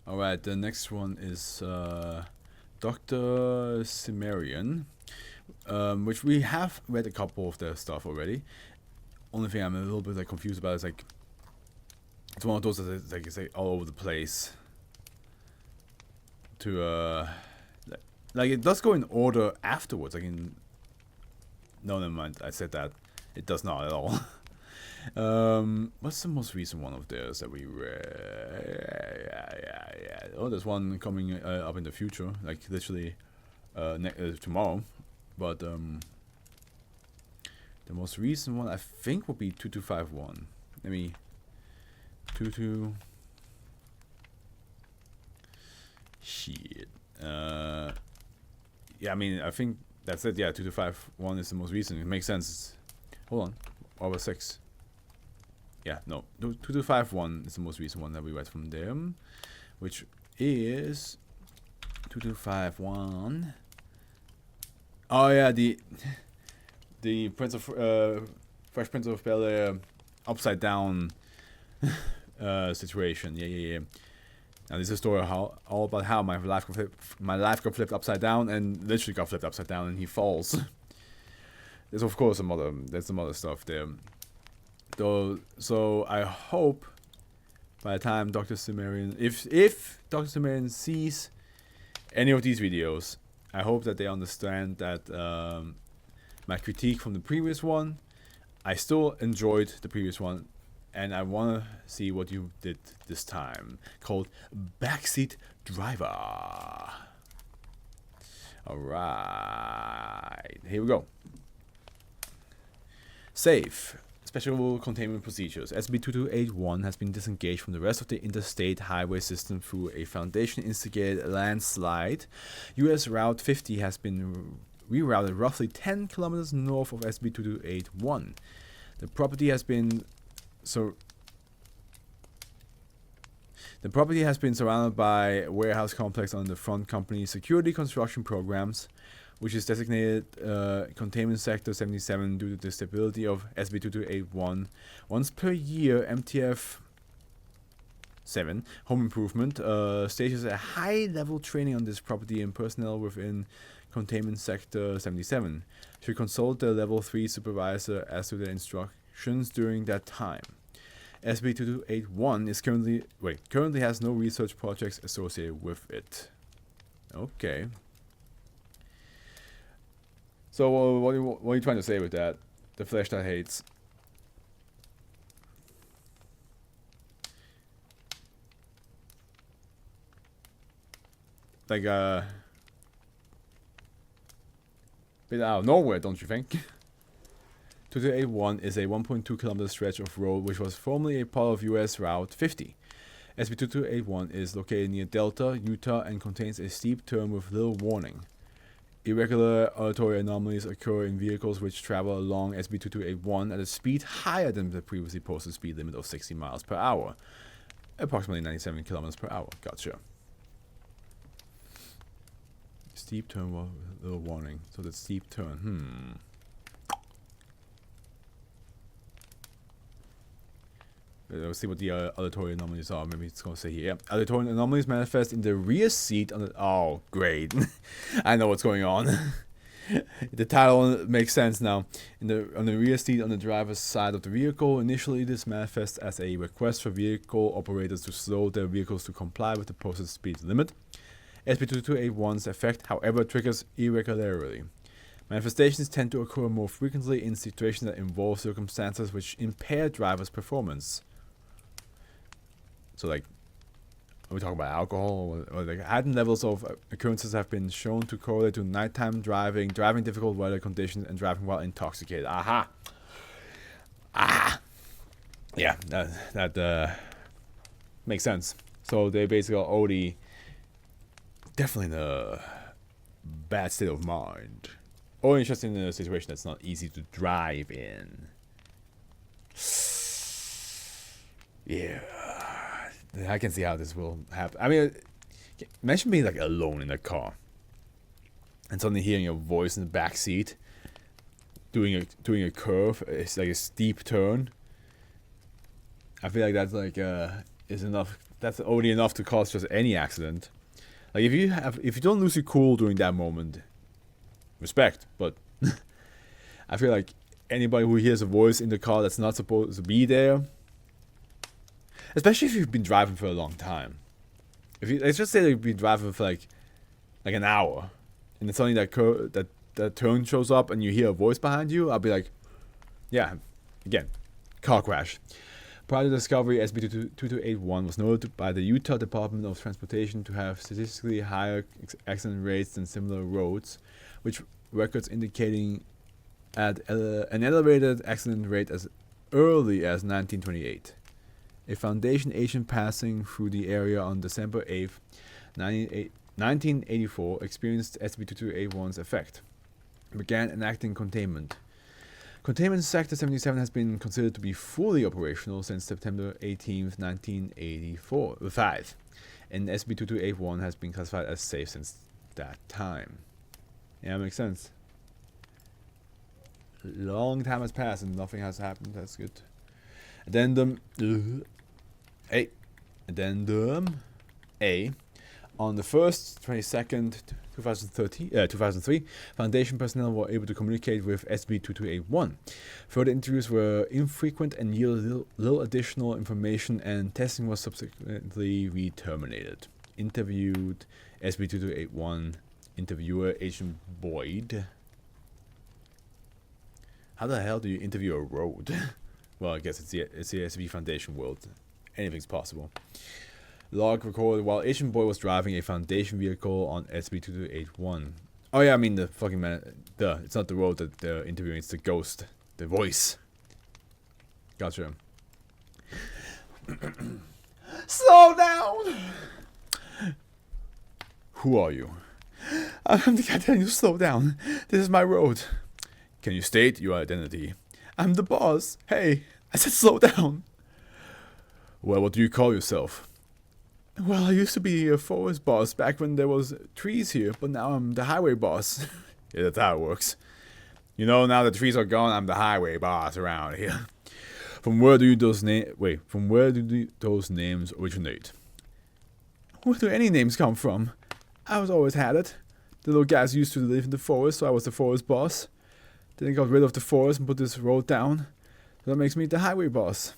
Alright, the next one is Dr. Cimmerian, which we have read a couple of their stuff already. Only thing I'm a little bit like confused about is like it's one of those that is like all over the place. To like it does go in order afterwards. Like in no, never mind. I said that it does not at all. What's the most recent one of theirs that we read? Yeah. Oh, there's one coming up in the future, like literally tomorrow. But the most recent one I think would be 2251. Let me 22. Shit. Yeah, I mean I think that's it. Yeah, 2251 is the most recent. It makes sense. Hold on. Over 6. Yeah, no. 2251 is the most recent one that we read from them, which is 2251. Oh yeah, the Prince of Fresh Prince of Bel-Air upside down situation. Yeah. Now this is a story all about how my life got flipped upside down and literally got flipped upside down and he falls. There's of course some other stuff there. So I hope by the time Dr. Cimmerian, if Dr. Cimmerian sees any of these videos, I hope that they understand that my critique from the previous one, I still enjoyed the previous one, and I want to see what you did this time, called Backseat Driver. Alright, here we go. Safe. Special containment procedures. SB2281 has been disengaged from the rest of the interstate highway system through a Foundation-instigated landslide. US Route 50 has been rerouted roughly 10 kilometers north of SB2281. The property has been surrounded by a warehouse complex on the front company's security construction programs, which is designated Containment Sector 77 due to the stability of SB2281. Once per year, MTF 7 Home Improvement stages a high-level training on this property, and personnel within Containment Sector 77 should consult the Level 3 supervisor as to the instructions during that time. SB2281 is currently has no research projects associated with it. Okay. So what are you trying to say with that? The flesh that hates. Like bit out of nowhere, don't you think? 2281 is a 1.2 kilometer stretch of road which was formerly a part of US Route 50. SB2281 is located near Delta, Utah, and contains a steep turn with little warning. Irregular auditory anomalies occur in vehicles which travel along SB2281 at a speed higher than the previously posted speed limit of 60 miles per hour. Approximately 97 kilometers per hour. Gotcha. Steep turn with little warning. So the steep turn. Let's see what the auditory anomalies are. Maybe it's going to say here. Yeah. Auditory anomalies manifest in the rear seat on the... Oh, great. I know what's going on. The title makes sense now. On the rear seat on the driver's side of the vehicle, initially this manifests as a request for vehicle operators to slow their vehicles to comply with the posted speed limit. SB2281's effect, however, triggers irregularly. Manifestations tend to occur more frequently in situations that involve circumstances which impair drivers' performance. So, like, are we talking about alcohol? Or like, heightened levels of occurrences have been shown to correlate to nighttime driving, driving difficult weather conditions, and driving while intoxicated. Aha! Yeah, that makes sense. So they basically are already definitely in a bad state of mind. Or just in a situation that's not easy to drive in. Yeah. I can see how this will happen. I mean, imagine being like alone in a car and suddenly hearing a voice in the back seat doing a curve. It's like a steep turn. I feel like that's like is enough that's already enough to cause just any accident. Like if you don't lose your cool during that moment, respect. But I feel like anybody who hears a voice in the car that's not supposed to be there, especially if you've been driving for a long time. Let's just say that you've been driving for like an hour, and then suddenly that turn shows up and you hear a voice behind you, I'll be like, yeah, again, car crash. Prior to the discovery, SB2281 was noted by the Utah Department of Transportation to have statistically higher accident rates than similar roads, which records indicating at an elevated accident rate as early as 1928. A Foundation agent passing through the area on December 8th, 1984 experienced SB2281's effect, began enacting containment. Containment Sector 77 has been considered to be fully operational since September 18, 1985, and SB2281 has been classified as safe since that time. Yeah, makes sense. Long time has passed and nothing has happened. That's good. Addendum A. On the 1st, 22nd, 2003, Foundation personnel were able to communicate with SB2281. Further interviews were infrequent and yielded little additional information, and testing was subsequently re-terminated. Interviewed SB2281 interviewer Agent Boyd. How the hell do you interview a road? Well, I guess it's the SB Foundation world. Anything's possible. Log recorded while Agent Boyd was driving a Foundation vehicle on SB2281. Oh yeah, I mean the fucking man. It's not the road that they're interviewing, it's the ghost. The voice. Gotcha. Slow down! Who are you? I'm the guy telling you to slow down. This is my road. Can you state your identity? I'm the boss. Hey, I said slow down. Well, what do you call yourself? Well, I used to be a forest boss back when there was trees here, but now I'm the highway boss. Yeah, that's how it works. You know, now the trees are gone, I'm the highway boss around here. From where do those names originate? Where do any names come from? I was always had it. The little guys used to live in the forest, so I was the forest boss. Then I got rid of the forest and put this road down. So that makes me the highway boss.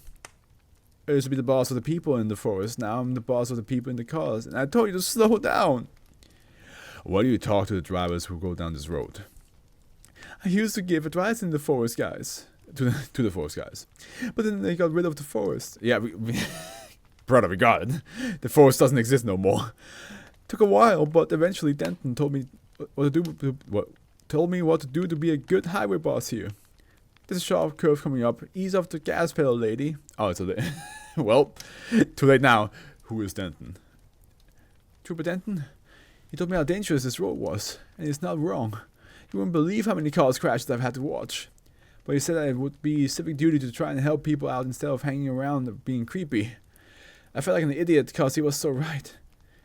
I used to be the boss of the people in the forest. Now I'm the boss of the people in the cars. And I told you to slow down. Why do you talk to the drivers who go down this road? I used to give advice in the forest guys. To the forest guys. But then they got rid of the forest. Yeah, brother, we got it. The forest doesn't exist no more. Took a while, but eventually Denton told me what to do to be a good highway boss here. There's a sharp curve coming up. Ease off the gas pedal, lady. Oh, it's a well, too late now. Who is Denton? Trooper Denton? He told me how dangerous this road was, and he's not wrong. You wouldn't believe how many cars crashes I've had to watch. But he said that it would be civic duty to try and help people out instead of hanging around and being creepy. I felt like an idiot because he was so right.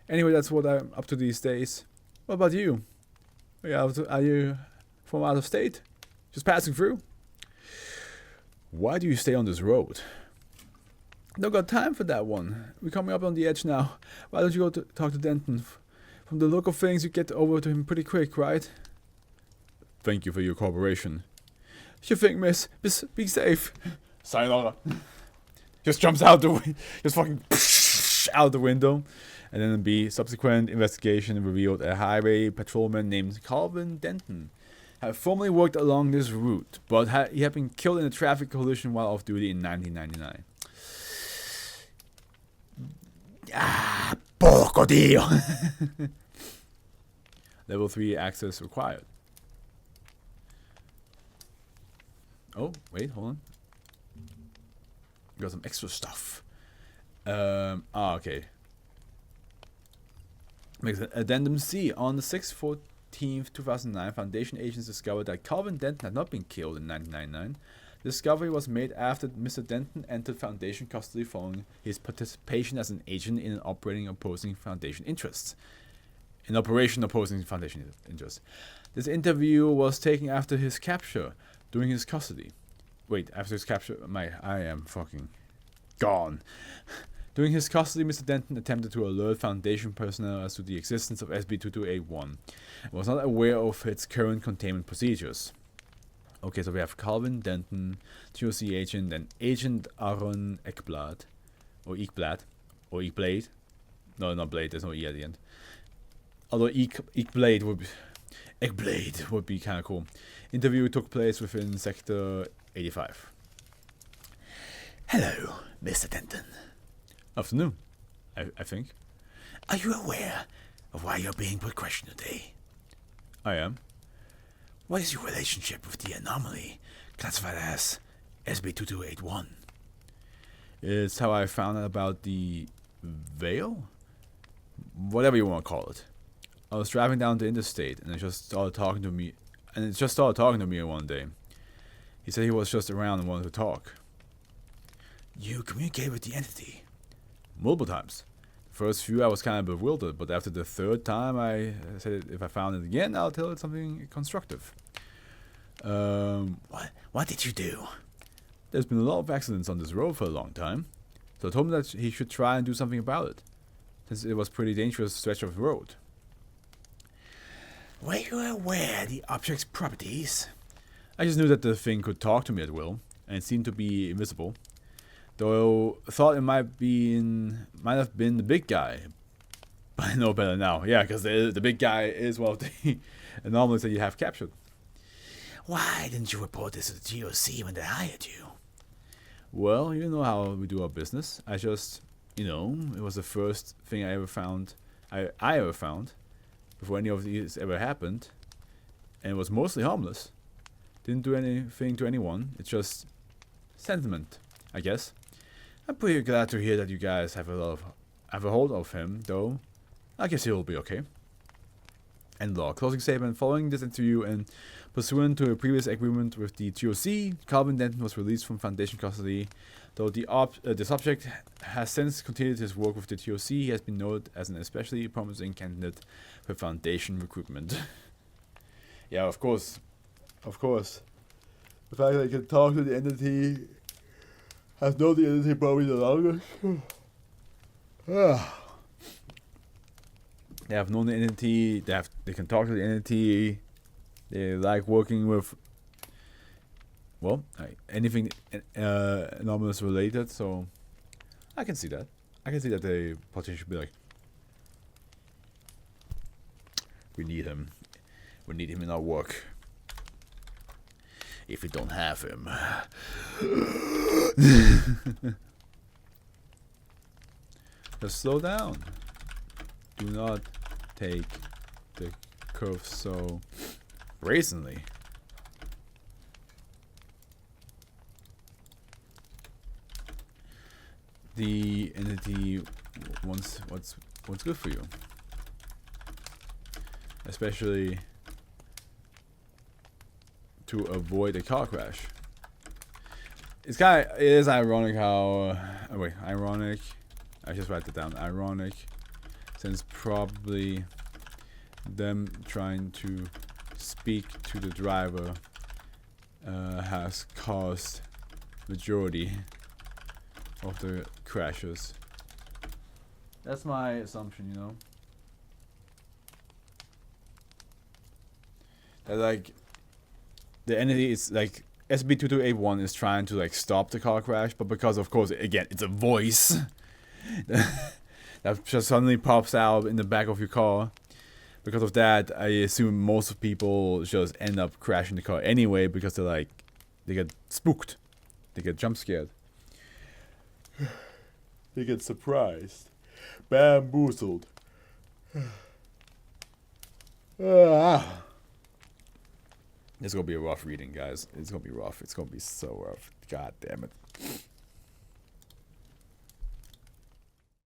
Anyway, that's what I'm up to these days. What about you? Are you from out of state? Just passing through? Why do you stay on this road? Don't got time for that one. We're coming up on the edge now. Why don't you go to talk to Denton? From the look of things, you get over to him pretty quick, right? Thank you for your cooperation. You think, miss? Be safe. Sayonara. Just jumps out the window. Just fucking out the window. And then B, subsequent investigation revealed a highway patrolman named Calvin Denton had formerly worked along this route, but he had been killed in a traffic collision while off duty in 1999. Ah, porco dio! Level 3 access required. Oh, wait, hold on. Got some extra stuff. Okay. Makes an addendum C. On the 6th, 14th, 2009, Foundation agents discovered that Calvin Denton had not been killed in 1999. The discovery was made after Mr. Denton entered Foundation custody following his participation as an agent in an operation opposing Foundation interests. This interview was taken after his capture, during his custody. Wait, after his capture, I am fucking gone. During his custody, Mr. Denton attempted to alert Foundation personnel as to the existence of SB2281 and was not aware of its current containment procedures. Okay, so we have Calvin Denton, TOC agent, and Agent Aaron Ekblad, or Ekblade. No, not Blade, there's no E at the end. Although Ekblade would be kind of cool. Interview took place within Sector 85. Hello, Mr. Denton. Afternoon, I think. Are you aware of why you're being put question today? I am. What is your relationship with the anomaly classified as SB2281? It's how I found out about the veil? Whatever you want to call it. I was driving down the interstate and it just started talking to me one day. He said he was just around and wanted to talk. You communicate with the entity? Multiple times. The first few I was kind of bewildered, but after the third time I said if I found it again, I'll tell it something constructive. What did you do? There's been a lot of accidents on this road for a long time, so I told him that he should try and do something about it, since it was a pretty dangerous stretch of road. Were you aware of the object's properties? I just knew that the thing could talk to me at will, and it seemed to be invisible. Though I thought it might have been the big guy, but I know better now. Yeah, because the big guy is one of the anomalies that you have captured. Why didn't you report this to the GOC when they hired you? Well, you know how we do our business. I just, it was the first thing I ever found. I ever found before any of these ever happened, and it was mostly harmless. Didn't do anything to anyone. It's just sentiment, I guess. I'm pretty glad to hear that you guys have a hold of him, though. I guess he'll be okay. End law. Closing statement. Following this interview and pursuant to a previous agreement with the TOC, Calvin Denton was released from Foundation custody. Though the subject has since continued his work with the TOC, he has been noted as an especially promising candidate for Foundation recruitment. Yeah, of course. Of course. The fact that I can talk to the entity, has known the entity probably the longest. They have known the entity, they can talk to the entity, they like working with, anything anomalous related, so I can see that. I can see that they potentially be like, we need him in our work. If we don't have him. Just slow down. Do not take the curve so brazenly. The entity wants what's good for you. Especially to avoid a car crash. It is ironic how ironic. I just write it down. Ironic, since probably them trying to speak to the driver has caused majority of the crashes. That's my assumption, That like the entity is like SB2281 is trying to like stop the car crash, but because of course again it's a voice that just suddenly pops out in the back of your car. Because of that, I assume most people just end up crashing the car anyway because they get spooked, they get jump scared, they get surprised, bamboozled. It's gonna be a rough reading, guys. It's gonna be rough. It's gonna be so rough. God damn it.